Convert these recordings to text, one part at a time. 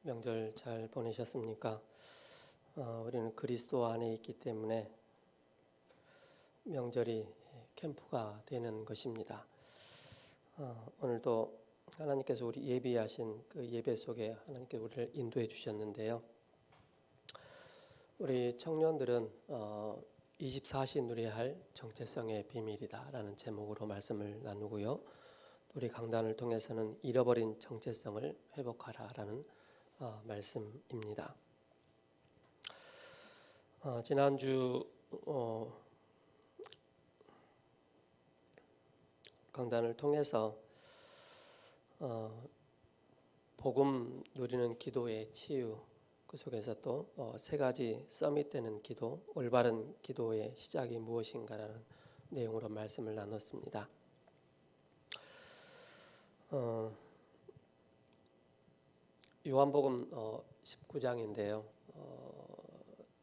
명절 잘 보내셨습니까? 우리는 그리스도 안에 있기 때문에 명절이 캠프가 되는 것입니다. 오늘도 하나님께서 우리 예비하신 그 예배 속에 하나님께서 우리를 인도해 주셨는데요. 우리 청년들은 24시 누려야 할 정체성의 비밀이다라는 제목으로 말씀을 나누고요. 우리 강단을 통해서는 잃어버린 정체성을 회복하라라는 말씀입니다. 지난주 강단을 통해서 복음 누리는 기도의 치유, 그 속에서 또 세 가지 서밋되는 기도, 올바른 기도의 시작이 무엇인가라는 내용으로 말씀을 나눴습니다. 요한복음 19장인데요.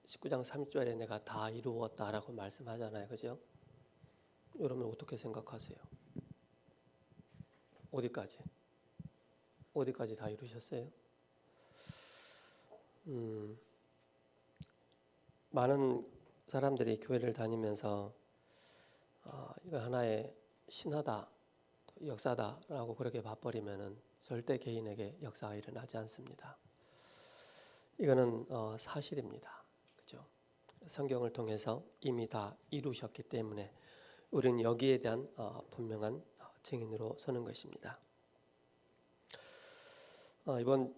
19장 3절에 내가 다 이루었다라고 말씀하잖아요. 그죠? 여러분 어떻게 생각하세요? 어디까지 다 이루셨어요? 많은 사람들이 교회를 다니면서 이거 하나의 신화다, 역사다라고 그렇게 봐버리면은 절대 개인에게 역사가 일어나지 않습니다. 이거는 사실입니다. 그죠? 성경을 통해서 이미 다 이루셨기 때문에 우리는 여기에 대한 분명한 증인으로 서는 것입니다. 이번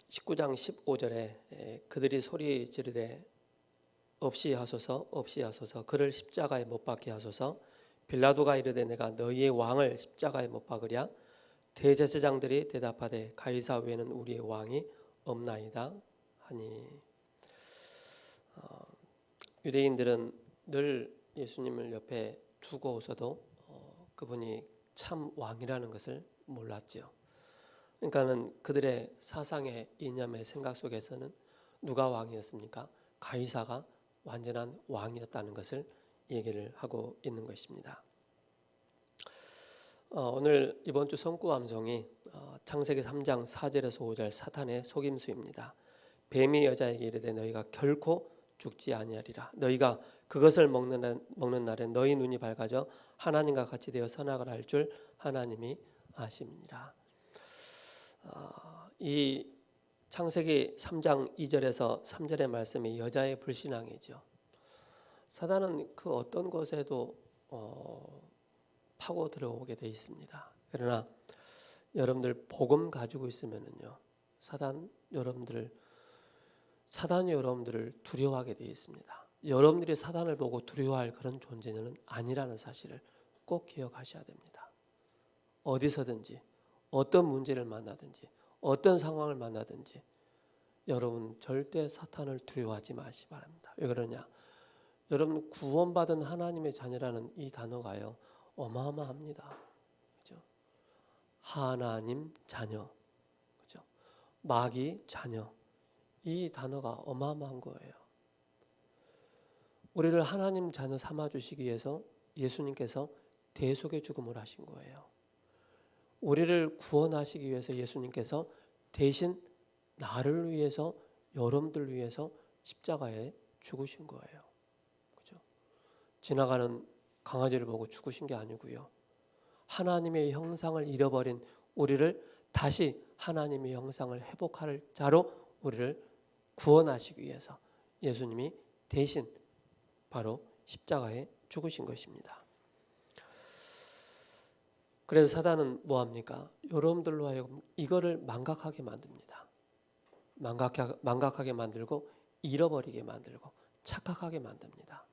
19장 15절에 그들이 소리 지르되 없이 하소서 그를 십자가에 못 박게 하소서. 빌라도가 이르되 내가 너희의 왕을 십자가에 못 박으랴. 대제사장들이 대답하되 가이사 외에는 우리의 왕이 없나이다 하니. 유대인들은 늘 예수님을 옆에 두고서도 그분이 참 왕이라는 것을 몰랐죠. 그러니까는 그들의 사상의 이념의 생각 속에서는 누가 왕이었습니까? 가이사가 완전한 왕이었다는 것을 얘기를 하고 있는 것입니다. 오늘 이번 주 성구 암송이 창세기 3장 4절에서 5절 사탄의 속임수입니다. 뱀이 여자에게 이르되 너희가 결코 죽지 아니하리라. 너희가 그것을 먹는 날에 너희 눈이 밝아져 하나님과 같이 되어 선악을 알 줄 하나님이 아심니라. 이 창세기 3장 2절에서 3절의 말씀이 여자의 불신앙이죠. 사단은 그 어떤 것에도 파고 들어오게 돼 있습니다. 그러나 여러분들 복음 가지고 있으면은요, 사단이 여러분들을 두려워하게 돼 있습니다. 여러분들이 사단을 보고 두려워할 그런 존재는 아니라는 사실을 꼭 기억하셔야 됩니다. 어디서든지 어떤 문제를 만나든지 어떤 상황을 만나든지 여러분 절대 사탄을 두려워하지 마시기 바랍니다. 왜 그러냐? 여러분 구원받은 하나님의 자녀라는 이 단어가요 어마어마합니다. 그죠? 하나님 자녀, 그죠? 마귀 자녀, 이 단어가 어마어마한 거예요. 우리를 하나님 자녀 삼아 주시기 위해서 예수님께서 대속의 죽음을 하신 거예요. 우리를 구원하시기 위해서 예수님께서 대신 나를 위해서, 여러분들 위해서 십자가에 죽으신 거예요. 그죠? 지나가는 강아지를 보고 죽으신 게 아니고요. 하나님의 형상을 잃어버린 우리를 다시 하나님의 형상을 회복할 자로 우리를 구원하시기 위해서 예수님이 대신 바로 십자가에 죽으신 것입니다. 그래서 사단은 뭐합니까? 여러분들로 하여금 이거를 망각하게 만듭니다. 망각하게 만들고 잃어버리게 만들고 착각하게 만듭니다.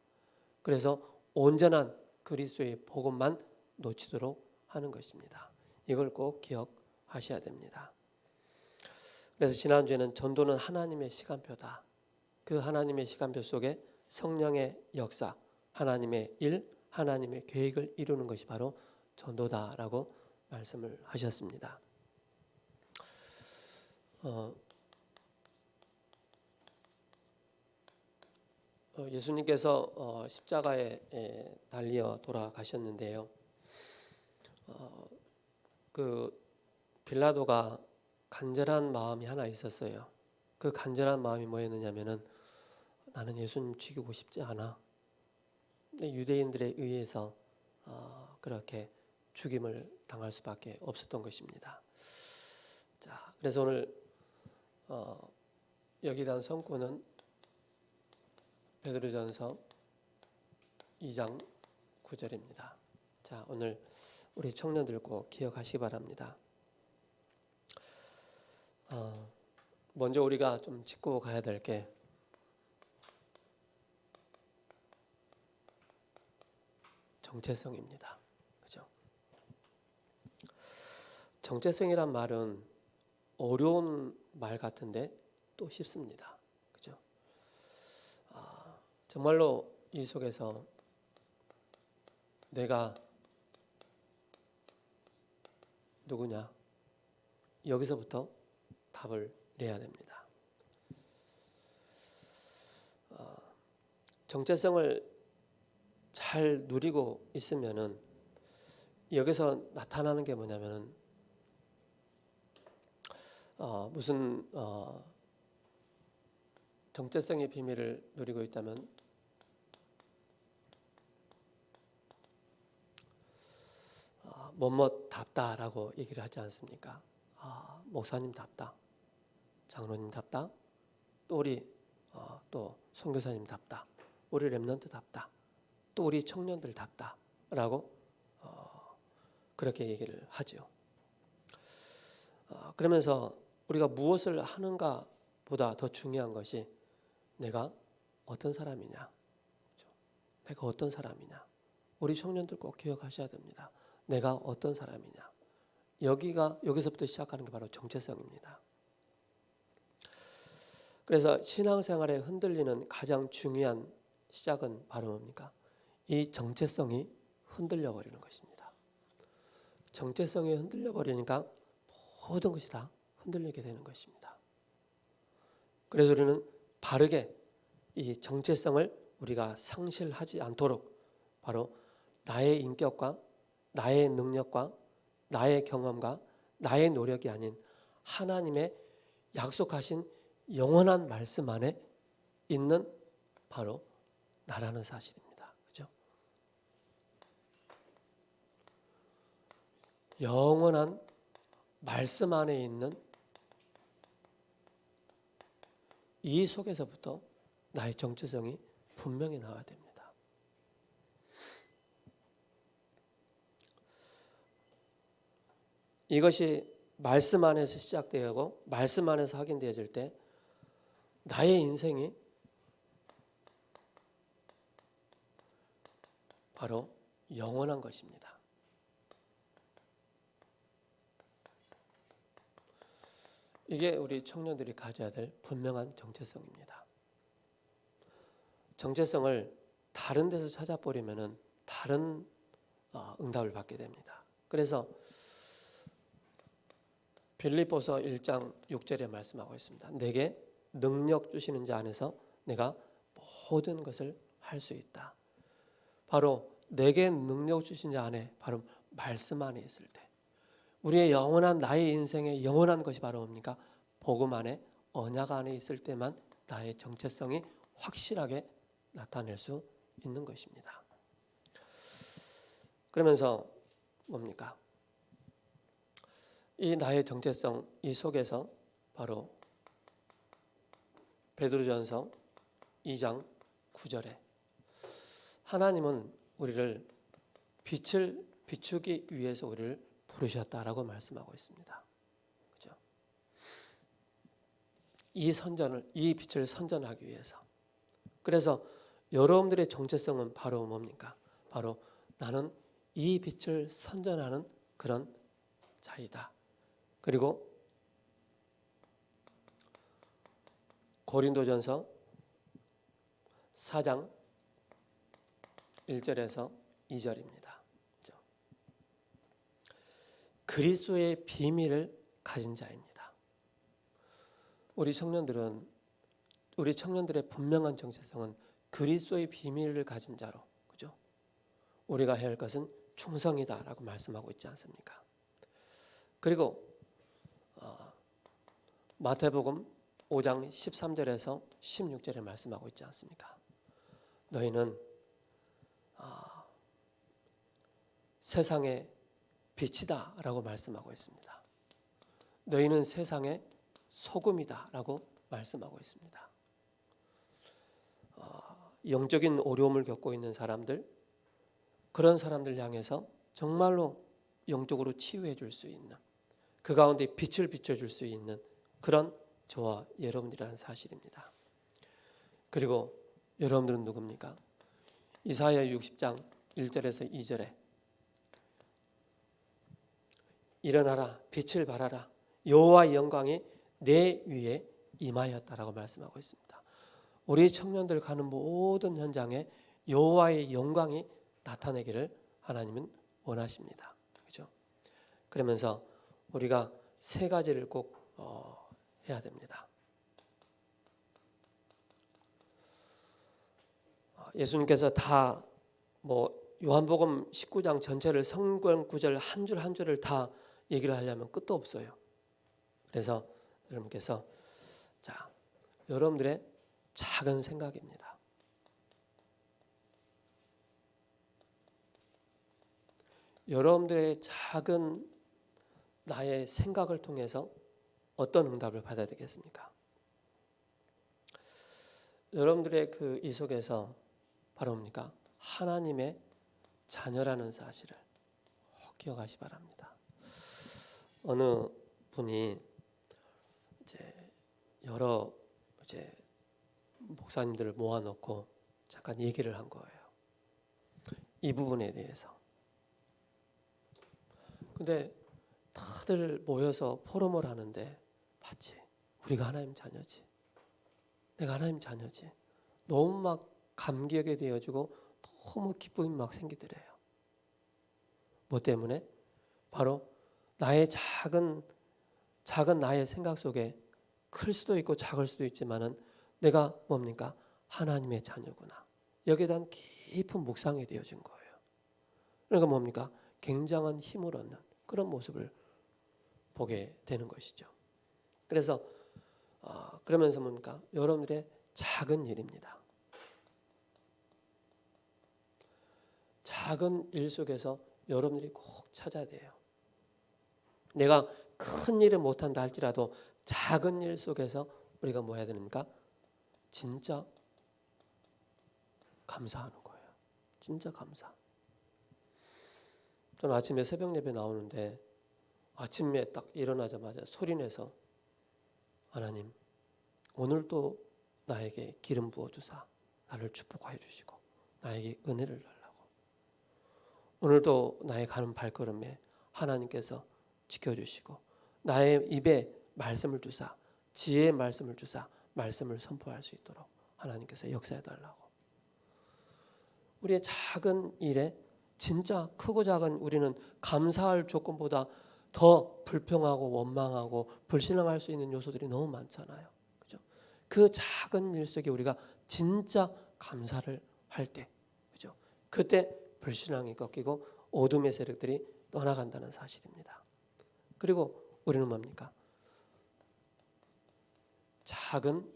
그래서 온전한 그리스도의 복음만 놓치도록 하는 것입니다. 이걸 꼭 기억하셔야 됩니다. 그래서 지난주에는 전도는 하나님의 시간표다. 그 하나님의 시간표 속에 성령의 역사, 하나님의 일, 하나님의 계획을 이루는 것이 바로 전도다라고 말씀을 하셨습니다. 예수님께서 십자가에 달려 돌아가셨는데요. 그 빌라도가 간절한 마음이 하나 있었어요. 그 간절한 마음이 뭐였느냐면은 나는 예수님 죽이고 싶지 않아. 근데 유대인들에 의해서 그렇게 죽임을 당할 수밖에 없었던 것입니다. 자, 그래서 오늘 여기에 대한 성구는 베드로전서 2장 9절입니다. 자, 오늘 우리 청년들 꼭 기억하시기 바랍니다. 먼저 우리가 좀 짚고 가야 될 게 정체성입니다. 그죠? 정체성이란 말은 어려운 말 같은데 또 쉽습니다. 그죠? 정말로 이 속에서 내가 누구냐? 여기서부터 답을 내야 됩니다. 정체성을 잘 누리고 있으면은 여기서 나타나는 게 뭐냐면은 무슨 정체성의 비밀을 누리고 있다면 뭐뭐답다라고 얘기를 하지 않습니까? 목사님답다, 장로님답다, 또 우리 또 선교사님답다, 우리 렘넌트답다, 또 우리 청년들답다라고 그렇게 얘기를 하죠. 그러면서 우리가 무엇을 하는가 보다 더 중요한 것이 내가 어떤 사람이냐, 내가 어떤 사람이냐. 우리 청년들 꼭 기억하셔야 됩니다. 내가 어떤 사람이냐. 여기서부터 시작하는 게 바로 정체성입니다. 그래서 신앙생활에 흔들리는 가장 중요한 시작은 바로 뭡니까? 이 정체성이 흔들려 버리는 것입니다. 정체성이 흔들려 버리니까 모든 것이 다 흔들리게 되는 것입니다. 그래서 우리는 바르게 이 정체성을 우리가 상실하지 않도록 바로 나의 인격과 나의 능력과 나의 경험과 나의 노력이 아닌 하나님의 약속하신 영원한 말씀 안에 있는 바로 나라는 사실입니다. 그죠? 영원한 말씀 안에 있는 이 속에서부터 나의 정체성이 분명히 나와야 됩니다. 이것이 말씀 안에서 시작되고 말씀 안에서 확인되어질 때 나의 인생이 바로 영원한 것입니다. 이게 우리 청년들이 가져야 될 분명한 정체성입니다. 정체성을 다른 데서 찾아버리면 다른 응답을 받게 됩니다. 그래서 빌립보서 1장 6절에 말씀하고 있습니다. 내게 능력 주시는 자 안에서 내가 모든 것을 할 수 있다. 바로 내게 능력 주신 자 안에 바로 말씀 안에 있을 때 우리의 영원한 나의 인생의 영원한 것이 바로 뭡니까? 복음 안에 언약 안에 있을 때만 나의 정체성이 확실하게 나타낼 수 있는 것입니다. 그러면서 뭡니까? 이 나의 정체성 이 속에서 바로 베드로전서 2장 9절에 하나님은 우리를 빛을 비추기 위해서 우리를 부르셨다라고 말씀하고 있습니다. 그죠? 이 빛을 선전하기 위해서. 그래서 여러분들의 정체성은 바로 뭡니까? 바로 나는 이 빛을 선전하는 그런 자이다. 그리고 고린도전서 4장 1절에서 2절입니다. 그리스도의 비밀을 가진 자입니다. 우리 청년들의 분명한 정체성은 그리스도의 비밀을 가진 자로, 그죠? 우리가 해야 할 것은 충성이다라고 말씀하고 있지 않습니까? 그리고 마태복음 5장 13절에서 16절에 말씀하고 있지 않습니까? 너희는 세상의 빛이다 라고 말씀하고 있습니다. 너희는 세상의 소금이다 라고 말씀하고 있습니다. 영적인 어려움을 겪고 있는 사람들, 그런 사람들 향해서 정말로 영적으로 치유해 줄 수 있는, 그 가운데 빛을 비춰줄 수 있는 그런 저와 여러분이라는 사실입니다. 그리고 여러분들은 누굽니까? 이사야 60장 1절에서 2절에 일어나라, 빛을 발하라, 여호와의 영광이 내 위에 임하였다라고 말씀하고 있습니다. 우리 청년들 가는 모든 현장에 여호와의 영광이 나타내기를 하나님은 원하십니다. 그렇죠? 그러면서 우리가 세 가지를 꼭 해야 됩니다. 예수님께서 다 요한복음 19장 전체를 성경 구절 한 줄 한 줄을 다 얘기를 하려면 끝도 없어요. 그래서 여러분께서 여러분들의 작은 생각입니다. 여러분들의 작은 나의 생각을 통해서 어떤 응답을 받아야 되겠습니까? 여러분들의 이 속에서 바로 뭡니까? 하나님의 자녀라는 사실을 꼭 기억하시 바랍니다. 어느 분이 여러 목사님들을 모아놓고 잠깐 얘기를 한 거예요. 이 부분에 대해서. 근데 다들 모여서 포럼을 하는데 봤지? 우리가 하나님 자녀지. 내가 하나님 자녀지. 너무 막 감격에 되어지고 너무 기쁨이 막 생기더래요. 뭐 때문에? 바로 나의 작은 나의 생각 속에 클 수도 있고 작을 수도 있지만은 내가 뭡니까? 하나님의 자녀구나. 여기에 대한 깊은 묵상이 되어진 거예요. 그러니까 뭡니까? 굉장한 힘을 얻는 그런 모습을 보게 되는 것이죠. 그래서 그러면서 뭡니까? 여러분들의 작은 일입니다. 작은 일 속에서 여러분들이 꼭 찾아야 돼요. 내가 큰 일을 못한다 할지라도 작은 일 속에서 우리가 뭐 해야 됩니까? 진짜 감사하는 거예요. 진짜 감사. 저는 아침에 새벽 예배 나오는데 아침에 딱 일어나자마자 소리내서 하나님 오늘도 나에게 기름 부어주사 나를 축복하여 주시고 나에게 은혜를 달라고 오늘도 나의 가는 발걸음에 하나님께서 지켜주시고 나의 입에 말씀을 주사 지혜의 말씀을 주사 말씀을 선포할 수 있도록 하나님께서 역사해 달라고. 우리의 작은 일에 진짜 크고 작은 우리는 감사할 조건보다 더 불평하고 원망하고 불신앙할 수 있는 요소들이 너무 많잖아요. 그죠? 그 작은 일 속에 우리가 진짜 감사를 할 때, 그죠? 그때 불신앙이 꺾이고 어둠의 세력들이 떠나간다는 사실입니다. 그리고 우리는 뭡니까? 작은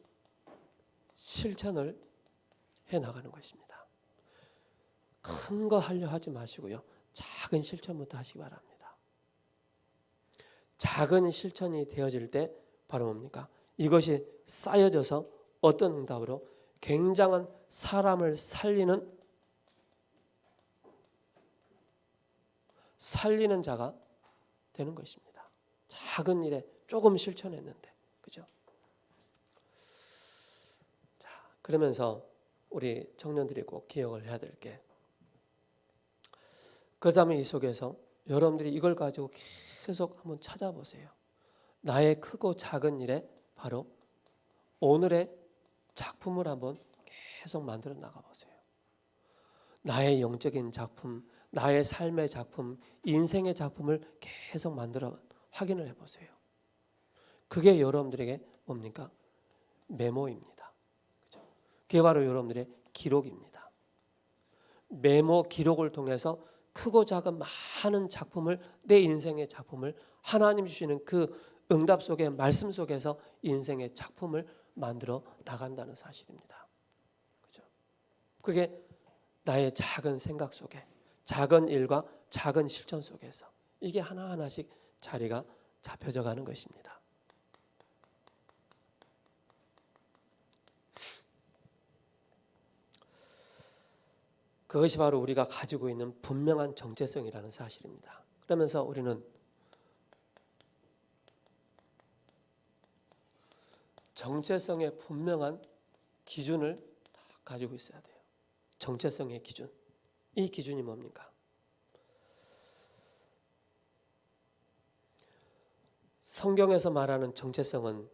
실천을 해 나가는 것입니다. 큰 거 하려 하지 마시고요. 작은 실천부터 하시기 바랍니다. 작은 실천이 되어질 때 바로 뭡니까? 이것이 쌓여져서 어떤 응답으로 굉장한 사람을 살리는 자가 되는 것입니다. 작은 일에 조금 실천했는데, 그죠? 자, 그러면서 우리 청년들이 꼭 기억을 해야 될 게, 그다음에 이 속에서 여러분들이 이걸 가지고 계속 한번 찾아보세요. 나의 크고 작은 일에 바로 오늘의 작품을 한번 계속 만들어 나가보세요. 나의 영적인 작품, 나의 삶의 작품, 인생의 작품을 계속 만들어 확인을 해보세요. 그게 여러분들에게 뭡니까? 메모입니다. 그죠? 그게 바로 여러분들의 기록입니다. 메모 기록을 통해서 크고 작은 많은 작품을 내 인생의 작품을 하나님 주시는 그 응답 속에 말씀 속에서 인생의 작품을 만들어 나간다는 사실입니다. 그죠? 그게 나의 작은 생각 속에, 작은 일과 작은 실천 속에서 이게 하나하나씩 자리가 잡혀져 가는 것입니다. 그것이 바로 우리가 가지고 있는 분명한 정체성이라는 사실입니다. 그러면서 우리는 정체성의 분명한 기준을 가지고 있어야 돼요. 정체성의 기준. 이 기준이 뭡니까? 성경에서 말하는 정체성은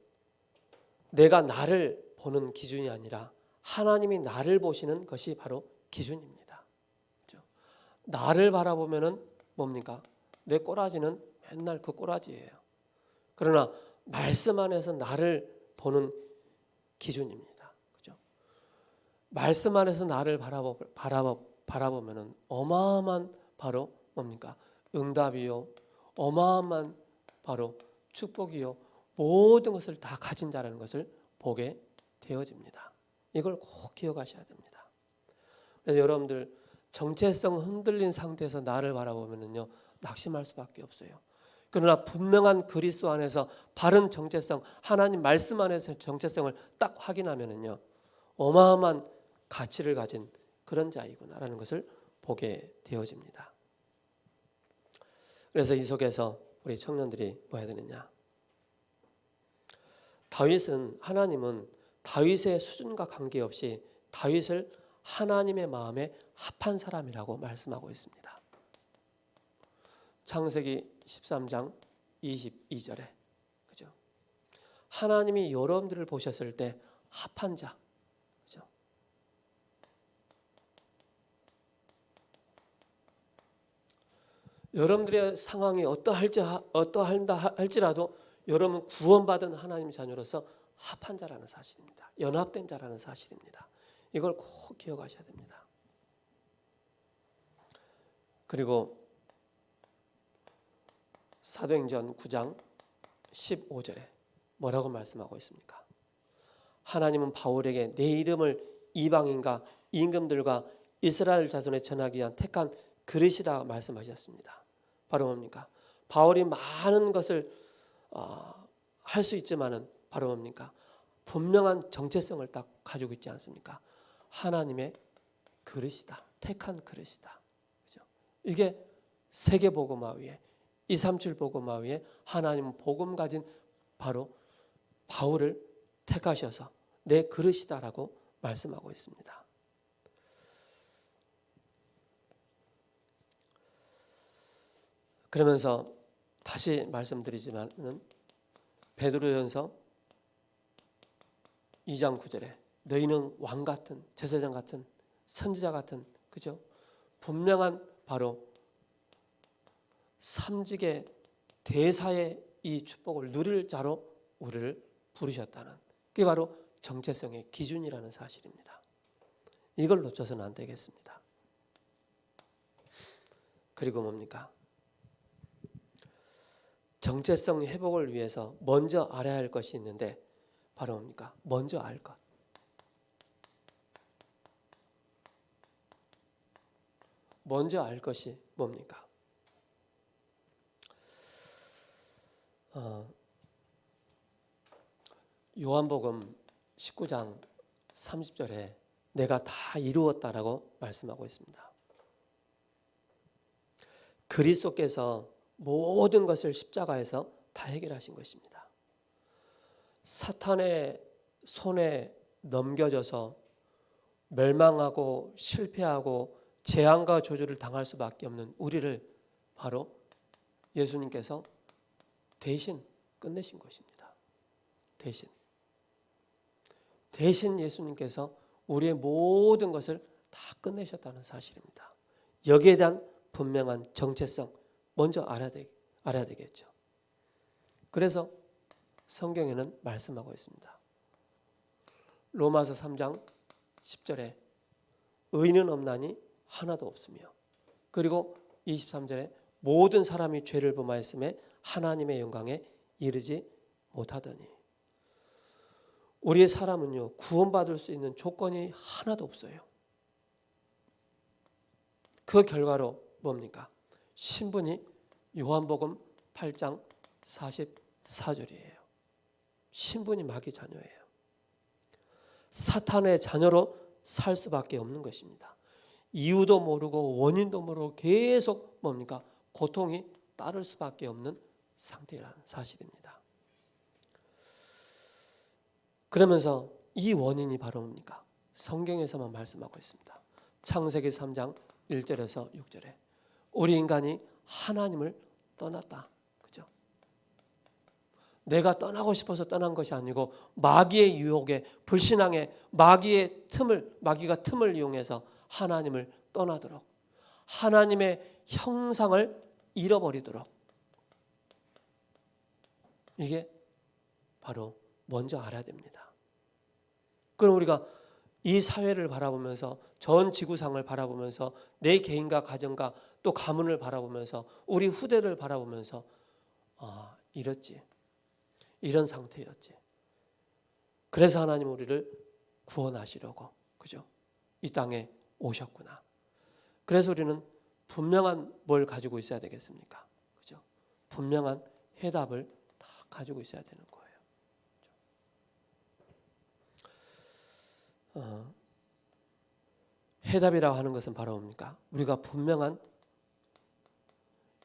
내가 나를 보는 기준이 아니라 하나님이 나를 보시는 것이 바로 기준입니다. 그렇죠? 나를 바라보면은 뭡니까? 내 꼬라지는 맨날 그 꼬라지예요. 그러나 말씀 안에서 나를 보는 기준입니다. 그죠? 말씀 안에서 나를 바라보면은 어마어마한 바로 뭡니까? 응답이요. 어마어마한 바로 축복이요. 모든 것을 다 가진 자라는 것을 보게 되어집니다. 이걸 꼭 기억하셔야 됩니다. 그래서 여러분들 정체성 흔들린 상태에서 나를 바라보면은요, 낙심할 수밖에 없어요. 그러나 분명한 그리스도 안에서 바른 정체성, 하나님 말씀 안에서 정체성을 딱 확인하면은요, 어마어마한 가치를 가진 그런 자이구나라는 것을 보게 되어집니다. 그래서 이 속에서 우리 청년들이 뭐 해야 되느냐? 하나님은 다윗의 수준과 관계없이 다윗을 하나님의 마음에 합한 사람이라고 말씀하고 있습니다. 창세기 13장 22절에 그죠? 하나님이 여러분들을 보셨을 때 합한 자, 그죠? 여러분들의 상황이 어떠한다 할지라도 여러분 구원받은 하나님 자녀로서 합한 자라는 사실입니다. 연합된 자라는 사실입니다. 이걸 꼭 기억하셔야 됩니다. 그리고 사도행전 9장 15절에 뭐라고 말씀하고 있습니까? 하나님은 바울에게 내 이름을 이방인과 임금들과 이스라엘 자손에 전하기 위한 택한 그릇이라 말씀하셨습니다. 바로 뭡니까? 바울이 많은 것을 할 수 있지만은 바로 뭡니까? 분명한 정체성을 딱 가지고 있지 않습니까? 하나님의 그릇이다. 택한 그릇이다. 그죠? 이게 세계 복음화 위에 237 복음화 위에 하나님은 복음 가진 바로 바울을 택하셔서 내 그릇이다라고 말씀하고 있습니다. 그러면서 다시 말씀드리지만은 베드로전서 2장 9절에 너희는 왕 같은 제사장 같은 선지자 같은 그죠? 분명한 바로 삼직의 대사의 이 축복을 누릴 자로 우리를 부르셨다는 그게 바로 정체성의 기준이라는 사실입니다. 이걸 놓쳐서는 안 되겠습니다. 그리고 뭡니까? 정체성 회복을 위해서 먼저 알아야 할 것이 있는데 바로 뭡니까? 먼저 알 것. 먼저 알 것이 뭡니까? 요한복음 19장 30절에 내가 다 이루었다라고 말씀하고 있습니다. 그리스도께서 모든 것을 십자가에서 다 해결하신 것입니다. 사탄의 손에 넘겨져서 멸망하고 실패하고 재앙과 저주를 당할 수밖에 없는 우리를 바로 예수님께서 대신 끝내신 것입니다. 대신 예수님께서 우리의 모든 것을 다 끝내셨다는 사실입니다. 여기에 대한 분명한 정체성 먼저 알아야 되겠죠. 그래서 성경에는 말씀하고 있습니다. 로마서 3장 10절에 의인은 없나니 하나도 없으며 그리고 23절에 모든 사람이 죄를 범하였음에 하나님의 영광에 이르지 못하더니. 우리의 사람은요, 구원받을 수 있는 조건이 하나도 없어요. 그 결과로 뭡니까? 신분이 요한복음 8장 44절이에요. 신분이 마귀 자녀예요. 사탄의 자녀로 살 수밖에 없는 것입니다. 이유도 모르고 원인도 모르고 계속 뭡니까? 고통이 따를 수밖에 없는 상태라는 사실입니다. 그러면서 이 원인이 바로 뭡니까? 성경에서만 말씀하고 있습니다. 창세기 3장 1절에서 6절에 우리 인간이 하나님을 떠났다. 그죠? 내가 떠나고 싶어서 떠난 것이 아니고 마귀의 유혹에 불신앙에 마귀가 틈을 이용해서 하나님을 떠나도록 하나님의 형상을 잃어버리도록 이게 바로 먼저 알아야 됩니다. 그럼 우리가 이 사회를 바라보면서 전 지구상을 바라보면서 내 개인과 가정과 또 가문을 바라보면서 우리 후대를 바라보면서 이렇지. 이런 상태였지. 그래서 하나님 우리를 구원하시려고 그죠? 이 땅에 오셨구나. 그래서 우리는 분명한 뭘 가지고 있어야 되겠습니까? 그죠? 분명한 해답을 다 가지고 있어야 되는 거예요. 해답이라고 하는 것은 바로 뭡니까? 우리가 분명한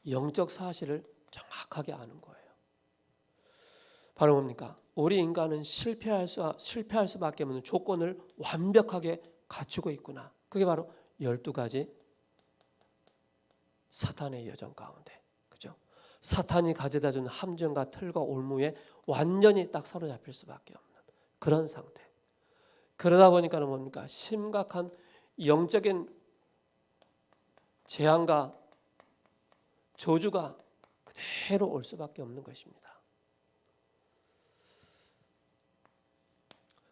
영적 사실을 정확하게 아는 거예요. 바로 뭡니까? 우리 인간은 실패할 수밖에 없는 조건을 완벽하게 갖추고 있구나. 그게 바로 12가지 사탄의 여정 가운데. 그죠? 사탄이 가져다준 함정과 틀과 올무에 완전히 딱 사로잡힐 수밖에 없는 그런 상태. 그러다 보니까는 뭡니까? 심각한 영적인 재앙과 저주가 그대로 올 수밖에 없는 것입니다.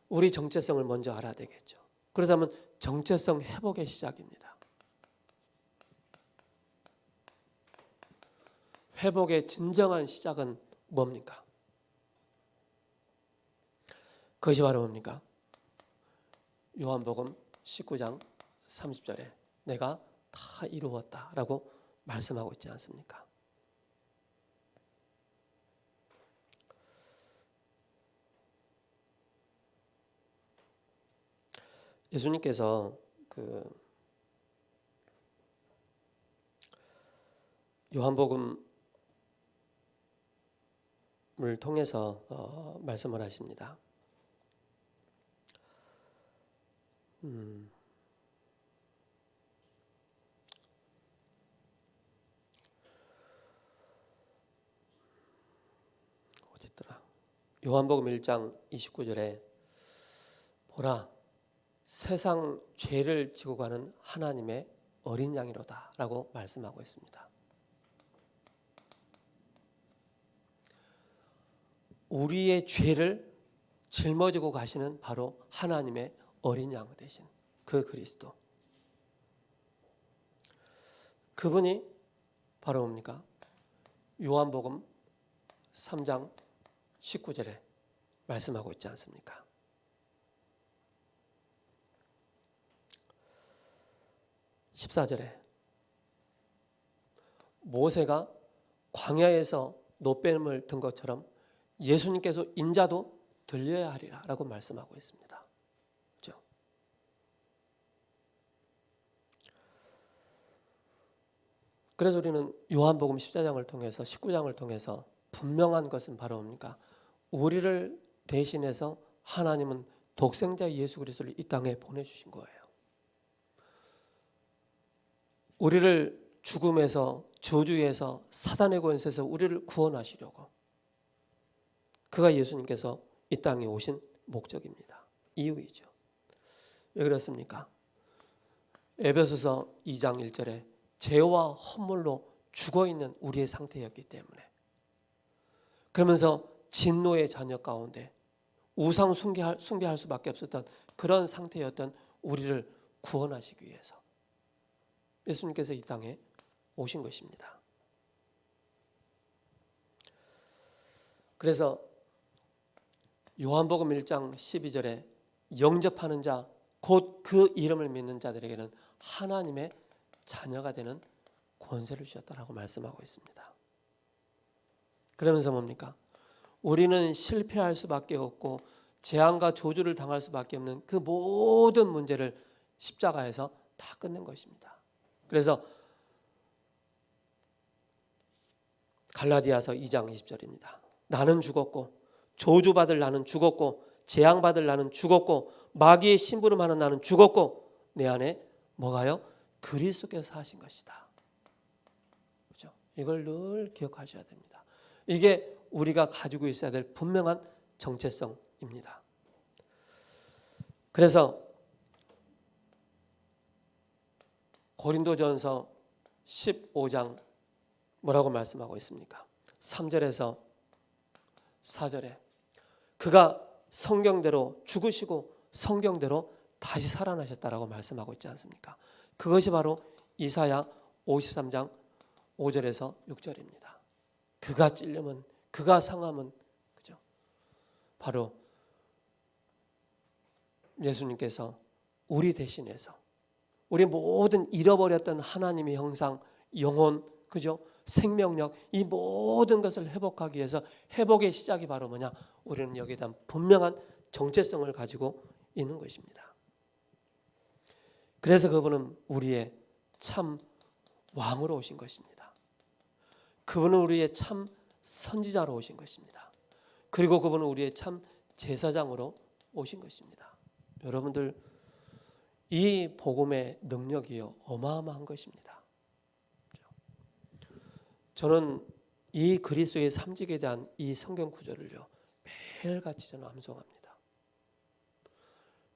우리 정체성을 먼저 알아야 되겠죠. 그러자면 정체성 회복의 시작입니다. 회복의 진정한 시작은 뭡니까? 그것이 바로 뭡니까? 요한복음 19장 30절에 내가 다 이루었다라고 말씀하고 있지 않습니까? 예수님께서 요한복음을 통해서 말씀을 하십니다. 어디 있더라? 요한복음 1장 29절에 보라 세상 죄를 지고 가는 하나님의 어린 양이로다 라고 말씀하고 있습니다. 우리의 죄를 짊어지고 가시는 바로 하나님의 어린 양 되신 그 그리스도. 그분이 바로 뭡니까? 요한복음 3장 19절에 말씀하고 있지 않습니까? (14절에) 모세가 광야에서 노뱀을 든 것처럼 예수님께서 인자도 들려야 하리라 라고 말씀하고 있습니다. 그렇죠? 그래서 우리는 요한복음 14장을 통해서 19장을 통해서 분명한 것은 바로 뭡니까? 우리를 대신해서 하나님은 독생자 예수 그리스도를 이 땅에 보내주신 거예요. 우리를 죽음에서 저주에서 사단의 권세에서 우리를 구원하시려고 그가 예수님께서 이 땅에 오신 목적입니다. 이유이죠. 왜 그렇습니까? 에베소서 2장 1절에 죄와 허물로 죽어있는 우리의 상태였기 때문에 그러면서 진노의 자녀 가운데 우상 숭배할 수밖에 없었던 그런 상태였던 우리를 구원하시기 위해서 예수님께서 이 땅에 오신 것입니다. 그래서 요한복음 1장 12절에 영접하는 자, 곧 그 이름을 믿는 자들에게는 하나님의 자녀가 되는 권세를 주셨다라고 말씀하고 있습니다. 그러면서 뭡니까? 우리는 실패할 수밖에 없고 재앙과 저주를 당할 수밖에 없는 그 모든 문제를 십자가에서 다 끝낸 것입니다. 그래서 갈라디아서 2장 20절입니다. 나는 죽었고 저주받을 나는 죽었고 재앙받을 나는 죽었고 마귀의 심부름하는 나는 죽었고 내 안에 뭐가요? 그리스도께서 사신 것이다. 그렇죠? 이걸 늘 기억하셔야 됩니다. 이게 우리가 가지고 있어야 될 분명한 정체성입니다. 그래서 고린도전서 15장 뭐라고 말씀하고 있습니까? 3절에서 4절에 그가 성경대로 죽으시고 성경대로 다시 살아나셨다라고 말씀하고 있지 않습니까? 그것이 바로 이사야 53장 5절에서 6절입니다. 그가 찔림은 그가 상함은 그죠? 바로 예수님께서 우리 대신해서 우리 모든 잃어버렸던 하나님의 형상, 영혼, 그죠? 생명력 이 모든 것을 회복하기 위해서 회복의 시작이 바로 뭐냐? 우리는 여기에 대한 분명한 정체성을 가지고 있는 것입니다. 그래서 그분은 우리의 참 왕으로 오신 것입니다. 그분은 우리의 참 선지자로 오신 것입니다. 그리고 그분은 우리의 참 제사장으로 오신 것입니다. 여러분들 이 복음의 능력이요 어마어마한 것입니다. 저는 이 그리스도의 삼직에 대한 이 성경 구절을요 매일같이 저는 암송합니다.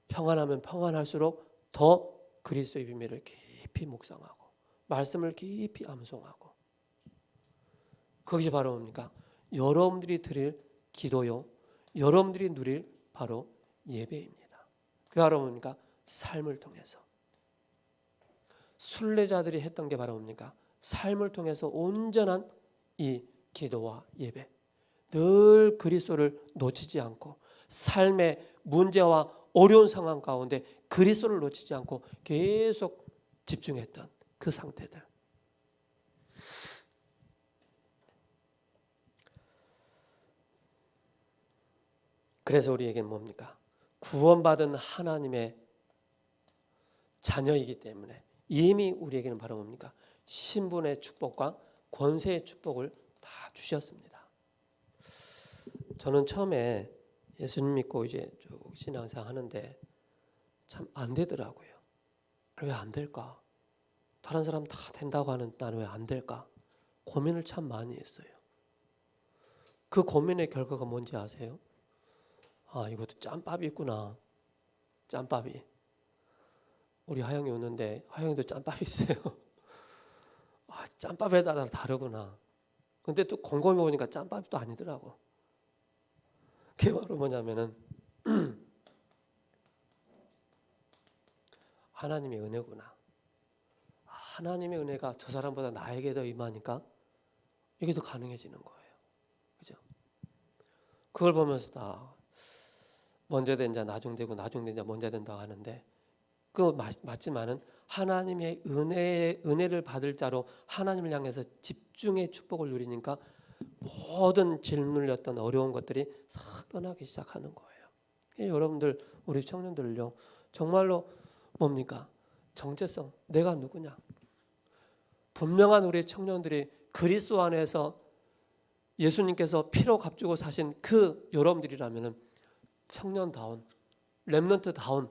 평안하면 평안할수록 더 그리스도의 비밀을 깊이 묵상하고 말씀을 깊이 암송하고 그것이 바로 뭡니까? 여러분들이 드릴 기도요 여러분들이 누릴 바로 예배입니다. 그게 바로 뭡니까? 삶을 통해서 순례자들이 했던 게 바로 뭡니까? 삶을 통해서 온전한 이 기도와 예배 늘 그리스도를 놓치지 않고 삶의 문제와 어려운 상황 가운데 그리스도를 놓치지 않고 계속 집중했던 그 상태들. 그래서 우리에게는 뭡니까? 구원받은 하나님의 자녀이기 때문에 이미 우리에게는 바로 뭡니까? 신분의 축복과 권세의 축복을 다 주셨습니다. 저는 처음에 예수님 믿고 이제 쭉 신앙생활 하는데 참 안 되더라고요. 왜 안 될까? 다른 사람 다 된다고 하는 나는 왜 안 될까? 고민을 참 많이 했어요. 그 고민의 결과가 뭔지 아세요? 아, 이것도 짬밥이 있구나. 짬밥이. 우리 하영이 오는데 하영이도 짬밥이 있어요. 아, 짬밥에 따라 다르구나. 근데 또 곰곰이 보니까 짬밥이 또 아니더라고. 그게 바로 뭐냐면은 하나님의 은혜구나. 하나님의 은혜가 저 사람보다 나에게 더 임하니까 이게 더 가능해지는 거예요. 그죠? 그걸 보면서 다 먼저 된 자 나중되고 나중된 자 먼저 된다고 하는데 그거 맞지만은 하나님의 은혜를 받을 자로 하나님을 향해서 집중의 축복을 누리니까 모든 짓눌렸던 어려운 것들이 싹 떠나기 시작하는 거예요. 여러분들 우리 청년들을요 정말로 뭡니까? 정체성 내가 누구냐? 분명한 우리 청년들이 그리스도 안에서 예수님께서 피로 값주고 사신 그 여러분들이라면은 청년다운 렘넌트다운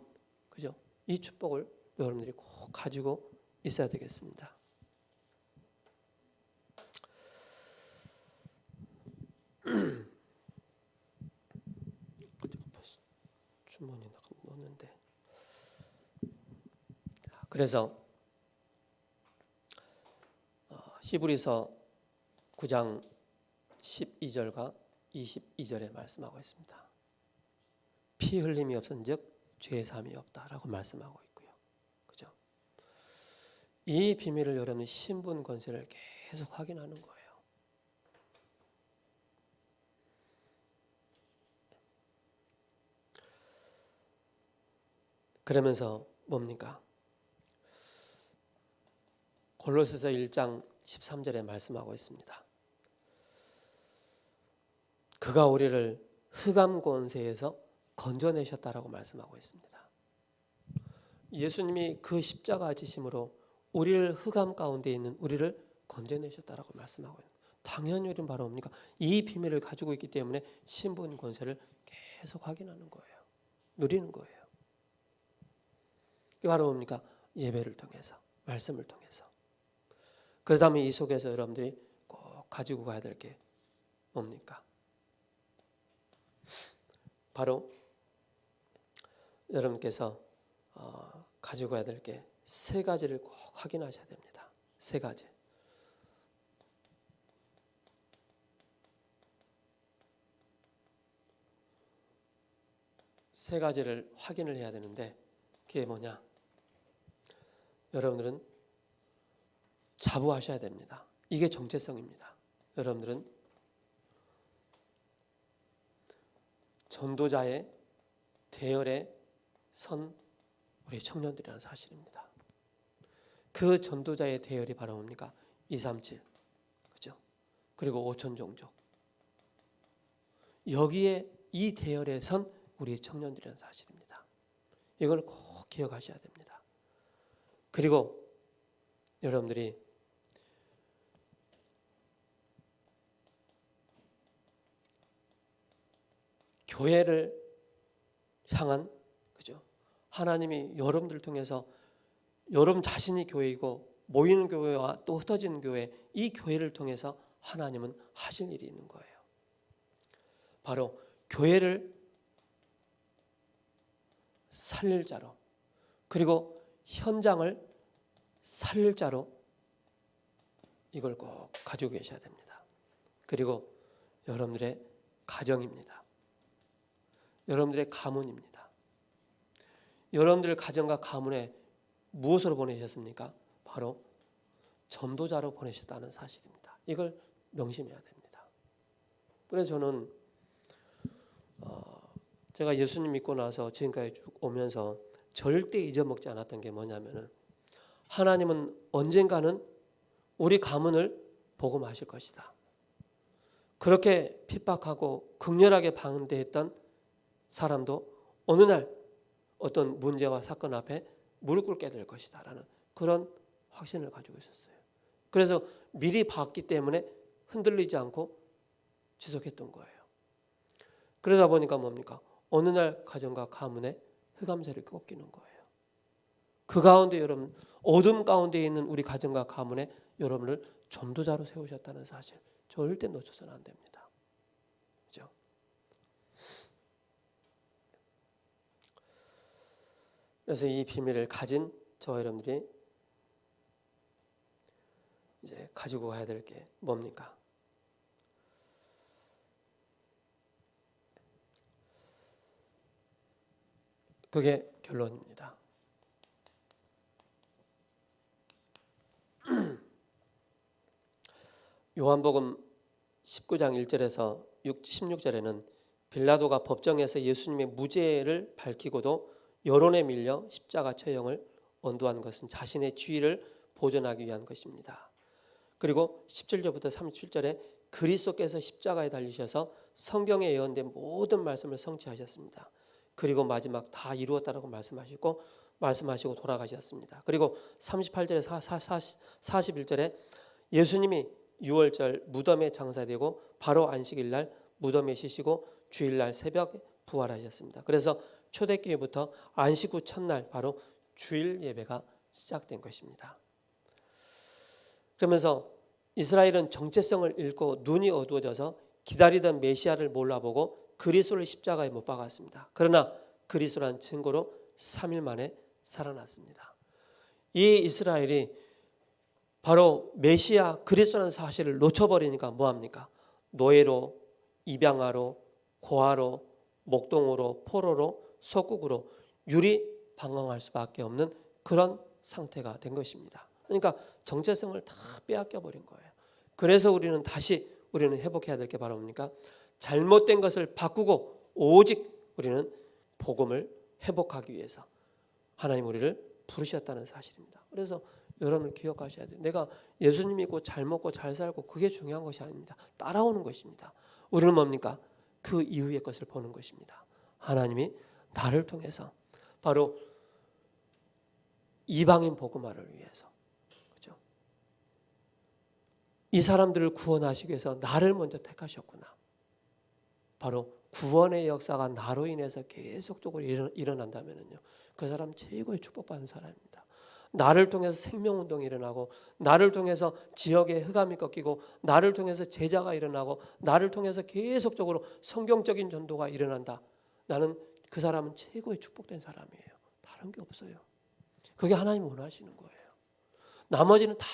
그죠? 이 축복을 여러분들이 꼭 가지고 있어야 되겠습니다. 주머니에 넣었는데 그래서 히브리서 9장 12절과 22절에 말씀하고 있습니다. 피 흘림이 없은즉 죄 사함이 없다라고 말씀하고 있고요. 그죠? 이 비밀을 여러분이 신분 권세를 계속 확인하는 거예요. 그러면서 뭡니까? 골로새서 1장 13절에 말씀하고 있습니다. 그가 우리를 흑암 권세에서 건져내셨다라고 말씀하고 있습니다. 예수님이 그 십자가 지심으로 우리를 흑암 가운데 있는 우리를 건져내셨다라고 말씀하고 있습니다. 당연히 우리는 바로 뭡니까? 이 비밀을 가지고 있기 때문에 신분 권세를 계속 확인하는 거예요. 누리는 거예요. 이게 바로 뭡니까? 예배를 통해서, 말씀을 통해서. 그렇다면 이 속에서 여러분들이 꼭 가지고 가야 될 게 뭡니까? 바로 여러분께서 가지고 가야 될 게 세 가지를 꼭 확인하셔야 됩니다. 세 가지. 세 가지를 확인을 해야 되는데 그게 뭐냐? 여러분들은 자부하셔야 됩니다. 이게 정체성입니다. 여러분들은 전도자의 대열에 선 우리 청년들이라는 사실입니다. 그 전도자의 대열이 바로 뭡니까? 237, 그죠? 그리고 5천 종족. 여기에 이 대열에 선 우리 청년들이라는 사실입니다. 이걸 꼭 기억하셔야 됩니다. 그리고 여러분들이 교회를 향한, 그죠? 하나님이 여러분들 통해서 여러분 자신이 교회이고 모이는 교회와 또 흩어지는 교회, 이 교회를 통해서 하나님은 하실 일이 있는 거예요. 바로 교회를 살릴 자로, 그리고 현장을 살릴 자로 이걸 꼭 가지고 계셔야 됩니다. 그리고 여러분들의 가정입니다. 여러분들의 가문입니다. 여러분들 가정과 가문에 무엇으로 보내셨습니까? 바로 전도자로 보내셨다는 사실입니다. 이걸 명심해야 됩니다. 그래서 저는 제가 예수님 믿고 나서 지금까지 쭉 오면서 절대 잊어먹지 않았던 게 뭐냐면은 하나님은 언젠가는 우리 가문을 복음하실 것이다. 그렇게 핍박하고 극렬하게 방대했던 사람도 어느 날 어떤 문제와 사건 앞에 무릎 꿇게 될 것이다 라는 그런 확신을 가지고 있었어요. 그래서 미리 봤기 때문에 흔들리지 않고 지속했던 거예요. 그러다 보니까 뭡니까? 어느 날 가정과 가문에 흑암세를 꺾이는 거예요. 그 가운데 여러분, 어둠 가운데 있는 우리 가정과 가문에 여러분을 전도자로 세우셨다는 사실 절대 놓쳐서는 안 됩니다. 그렇죠? 그래서 이 비밀을 가진 저와 여러분들이 이제 가지고 가야 될 게 뭡니까? 그게 결론입니다. 요한복음 19장 1절에서 16절에는 빌라도가 법정에서 예수님의 무죄를 밝히고도 여론에 밀려 십자가 처형을 언도한 것은 자신의 지위를 보존하기 위한 것입니다. 그리고 17절부터 37절에 그리스도께서 십자가에 달리셔서 성경에 예언된 모든 말씀을 성취하셨습니다. 그리고 마지막 다 이루었다라고 말씀하시고 돌아가셨습니다. 그리고 38절에 41절에 예수님이 6월절 무덤에 장사되고 바로 안식일 날 무덤에 쉬시고 주일날 새벽 부활하셨습니다. 그래서 초대교회부터 안식 후 첫날 바로 주일 예배가 시작된 것입니다. 그러면서 이스라엘은 정체성을 잃고 눈이 어두워져서 기다리던 메시아를 몰라보고 그리스도를 십자가에 못 박았습니다. 그러나 그리스도란 증거로 3일 만에 살아났습니다. 이 이스라엘이 바로 메시아 그리스도라는 사실을 놓쳐버리니까 뭐합니까? 노예로, 입양아로, 고아로, 목동으로, 포로로, 속국으로 유리방황할 수밖에 없는 그런 상태가 된 것입니다. 그러니까 정체성을 다 빼앗겨 버린 거예요. 그래서 우리는 회복해야 될 게 바로 뭡니까? 잘못된 것을 바꾸고 오직 우리는 복음을 회복하기 위해서 하나님 우리를 부르셨다는 사실입니다. 그래서 여러분을 기억하셔야 돼요. 내가 예수님 믿고 잘 먹고 잘 살고 그게 중요한 것이 아닙니다. 따라오는 것입니다. 우리는 뭡니까? 그 이후의 것을 보는 것입니다. 하나님이 나를 통해서 바로 이방인 복음화를 위해서, 그렇죠? 이 사람들을 구원하시기 위해서 나를 먼저 택하셨구나. 바로 구원의 역사가 나로 인해서 계속적으로 일어난다면요, 그 사람 최고의 축복받은 사람입니다. 나를 통해서 생명운동이 일어나고, 나를 통해서 지역의 흑암이 꺾이고, 나를 통해서 제자가 일어나고, 나를 통해서 계속적으로 성경적인 전도가 일어난다. 나는 그 사람은 최고의 축복된 사람이에요. 다른 게 없어요. 그게 하나님 원하시는 거예요. 나머지는 다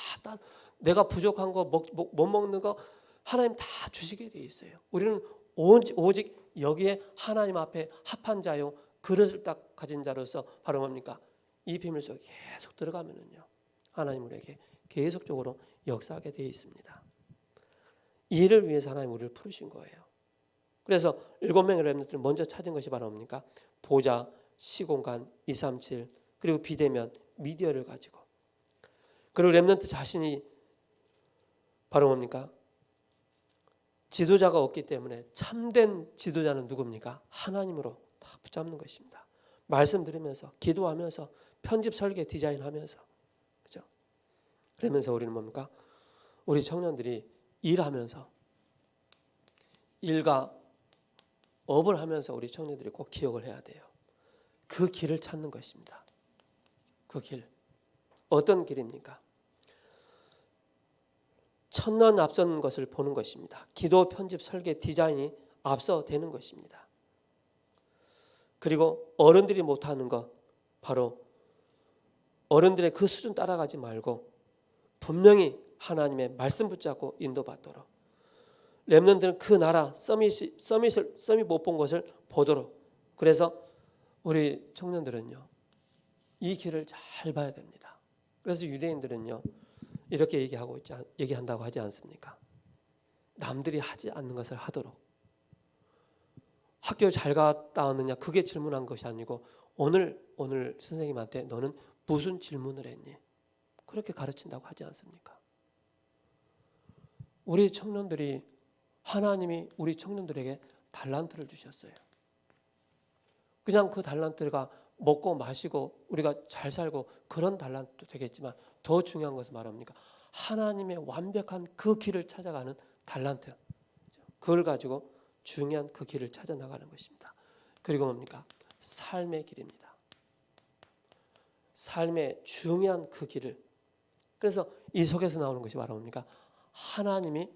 내가 부족한 거 못 먹는 거 하나님 다 주시게 돼 있어요. 우리는 오직 여기에 하나님 앞에 합한 자요, 그릇을 딱 가진 자로서 바로 뭡니까? 이 비밀 속에 계속 들어가면은요, 하나님 우리에게 계속적으로 역사하게 되어 있습니다. 이 일을 위해서 하나님 우리를 부르신 거예요. 그래서 7명의 렘넌트를 먼저 찾은 것이 바로 뭡니까? 보좌, 시공간, 237, 그리고 비대면, 미디어를 가지고, 그리고 렘넌트 자신이 바로 뭡니까? 지도자가 없기 때문에 참된 지도자는 누굽니까? 하나님으로 다 붙잡는 것입니다. 말씀 들으면서, 기도하면서, 편집 설계 디자인하면서, 그죠? 그러면서 우리는 뭡니까? 우리 청년들이 일하면서, 일과 업을 하면서 우리 청년들이 꼭 기억을 해야 돼요. 그 길을 찾는 것입니다. 그 길. 어떤 길입니까? 첫눈 앞선 것을 보는 것입니다. 기도, 편집, 설계, 디자인이 앞서되는 것입니다. 그리고 어른들이 못하는 것, 바로 어른들의 그 수준 따라가지 말고 분명히 하나님의 말씀 붙잡고 인도받도록, 렘넌트는 그 나라 서밋 못 본 것을 보도록. 그래서 우리 청년들은요, 이 길을 잘 봐야 됩니다. 그래서 유대인들은요, 이렇게 얘기한다고 하지 않습니까? 남들이 하지 않는 것을 하도록. 학교 잘 갔다 왔느냐, 그게 질문한 것이 아니고, 오늘 선생님한테 너는 무슨 질문을 했니? 그렇게 가르친다고 하지 않습니까? 우리 청년들이, 하나님이 우리 청년들에게 달란트를 주셨어요. 그냥 그 달란트가 먹고 마시고 우리가 잘 살고 그런 달란트도 되겠지만, 더 중요한 것은 말합니까? 하나님의 완벽한 그 길을 찾아가는 달란트. 그걸 가지고 중요한 그 길을 찾아 나가는 것입니다. 그리고 뭡니까? 삶의 길입니다. 삶의 중요한 그 길을. 그래서 이 속에서 나오는 것이 바로 뭡니까? 하나님이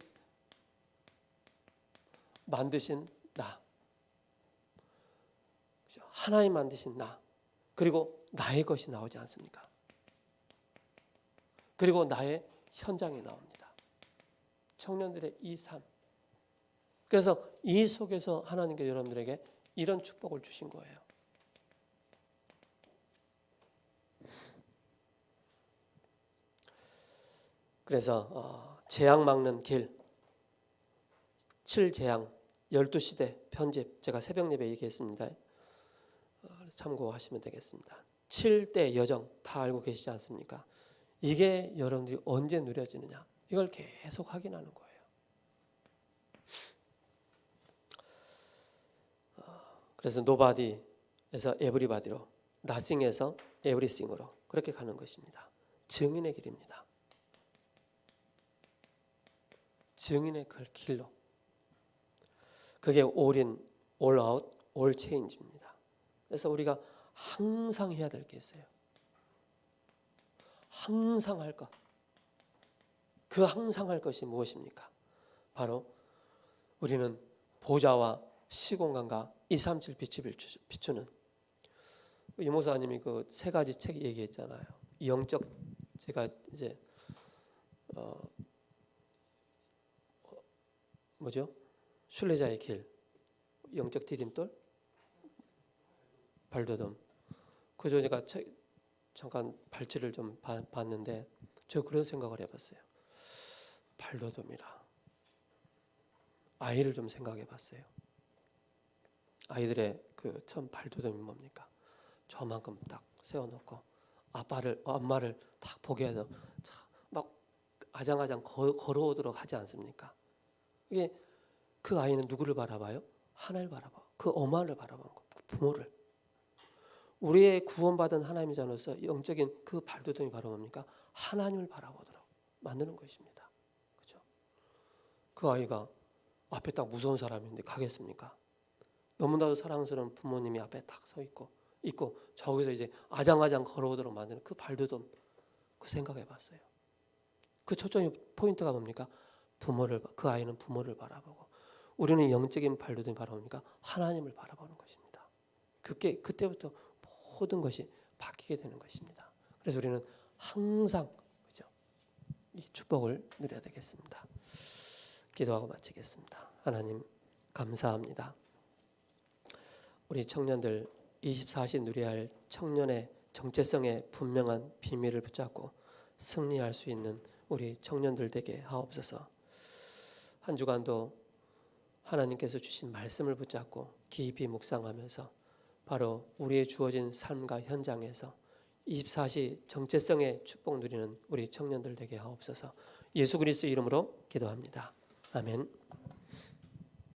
만드신 나, 하나님 만드신 나, 그리고 나의 것이 나오지 않습니까? 그리고 나의 현장에 나옵니다. 청년들의 이 삶. 그래서 이 속에서 하나님께 여러분들에게 이런 축복을 주신 거예요. 그래서 재앙 막는 길, 7재앙, 12시대 편집, 제가 새벽 예배 얘기했습니다. 참고하시면 되겠습니다. 7대 여정 다 알고 계시지 않습니까? 이게 여러분들이 언제 누려지느냐, 이걸 계속 확인하는 거예요. 그래서 nobody에서 everybody로, nothing에서 everything으로 그렇게 가는 것입니다. 증인의 길입니다. 증인의 그 길로. 그게 all in, all out, all change입니다. 그래서 우리가 항상 해야 될 게 있어요. 항상 할 것. 그 항상 할 것이 무엇입니까? 바로 우리는 보좌와 시공간과 237 빛이 비추는, 이 목사님이 그 세 가지 책 얘기했잖아요. 영적, 제가 이제 뭐죠? 순례자의 길, 영적 디딤돌, 발돋움. 그저 제가 잠깐 발치를 좀 봤는데, 저 그런 생각을 해봤어요. 발돋움이라. 아이를 좀 생각해봤어요. 아이들의 그 처음 발돋움이 뭡니까? 저만큼 딱 세워놓고 엄마를 딱 보게 해서 막 아장아장 걸어오도록 하지 않습니까? 이게 그 아이는 누구를 바라봐요? 하나님을 바라봐. 그 엄마를 바라보는 거, 그 부모를. 우리의 구원받은 하나님의 자녀로서 영적인 그 발돋움이 바로 뭡니까? 하나님을 바라보도록 만드는 것입니다. 그렇죠? 그 아이가 앞에 딱 무서운 사람인데 가겠습니까? 너무나도 사랑스러운 부모님이 앞에 딱 서 있고 저기서 이제 아장아장 걸어오도록 만드는 그 발돋움, 그 생각해 봤어요. 그 초점이 포인트가 뭡니까? 그 아이는 부모를 바라보고 우리는 영적인 발돋움이 바로 뭡니까? 하나님을 바라보는 것입니다. 그때부터 모든 것이 바뀌게 되는 것입니다. 그래서 우리는 항상 그죠? 이 축복을 누려야 되겠습니다. 기도하고 마치겠습니다. 하나님 감사합니다. 우리 청년들 24시 누려야 할 청년의 정체성의 분명한 비밀을 붙잡고 승리할 수 있는 우리 청년들 되게 하옵소서. 한 주간도 하나님께서 주신 말씀을 붙잡고 깊이 묵상하면서 바로 우리의 주어진 삶과 현장에서 24시 정체성의 축복 누리는 우리 청년들 되게 하옵소서. 예수 그리스도 이름으로 기도합니다. 아멘.